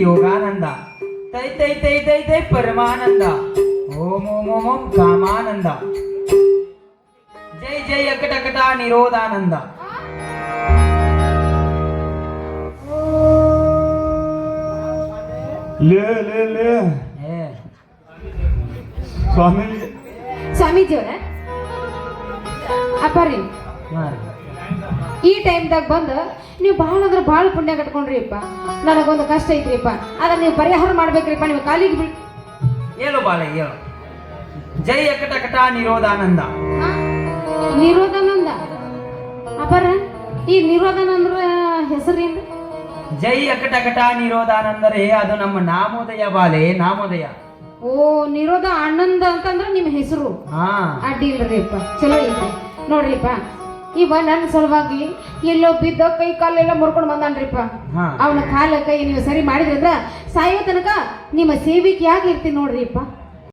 ಯೋಗಾನಂದ ತೈ ತೈ ತೈ ತೈ ತೈ ಪರಮಾನಂದ ಓಂ ಓಂ ಓಂ ಓಂ ಕಾಮಾನಂದ ಜೈ ಜೈ ಅಕಟಕಟ ನಿರೋಧಾನಂದ. ಲೇ ಲೇ ಲೇ ಸ್ವಾಮಿ ಸ್ವಾಮೀಜಿಯವರ ಅಪ್ಪಾರಿ ಈ ಟೈಮ್ದಾಗ ಬಂದು ನೀವು ಭಾಳ ಅಂದ್ರೆ ಭಾಳ ಪುಣ್ಯ ಕಟ್ಕೊಂಡ್ರಿಪ್ಪ. ನನಗೊಂದು ಕಷ್ಟ ಐತ್ರಿಪ್ಪ, ಅದ ನೀವು ಪರಿಹಾರ ಮಾಡ್ಬೇಕ್ರಿಪ್ಪ. ನೀವು ಕಾಲಿಗೆ ಬೀಳ್ ಹೇಳು ಬಾಳೆ ಹೇಳು. ಜೈ ಅಕಟಕಟ ನಿರೋಧಾನಂದ. ನಿರೋಧಾನಂದ ಅಪ್ಪಾರ, ಈ ನಿರೋಧಾನಂದ್ರ ಹೆಸರೇನು? ಜೈ ಅಕಟಕಟ ನಿರೋಧಾನಂದರೆ ಅದು ನಮ್ಮ ನಾಮೋದಯ ಬಾಲೆ, ನಾಮೋದಯ. ಓ, ನಿರೋಧ ಆನಂದ ಅಂತಂದ್ರ ನಿಮ್ಮ ಹೆಸರು. ಅಡ್ಡಿ ಇಲ್ರಿಪ್ಪ, ಚಲೋ ಐತಿ ನೋಡ್ರಿಪ್ಪ. ಇವ ನನ್ನ ಸಲುವಾಗಿ ಎಲ್ಲೋ ಬಿದ್ದ ಕೈ ಕಾಲೆಲ್ಲ ಮುರ್ಕೊಂಡು ಬಂದಾನ್ರಿಪ್ಪ. ಅವನ ಕಾಲ ಕೈ ನೀವು ಸರಿ ಮಾಡಿದ್ರಂದ್ರ ಸಾಯೋ ತನಕ ನಿಮ್ಮ ಸೇವಿಕೆಯಾಗಿ ಇರ್ತೀನಿ ನೋಡ್ರಿಪ್ಪ.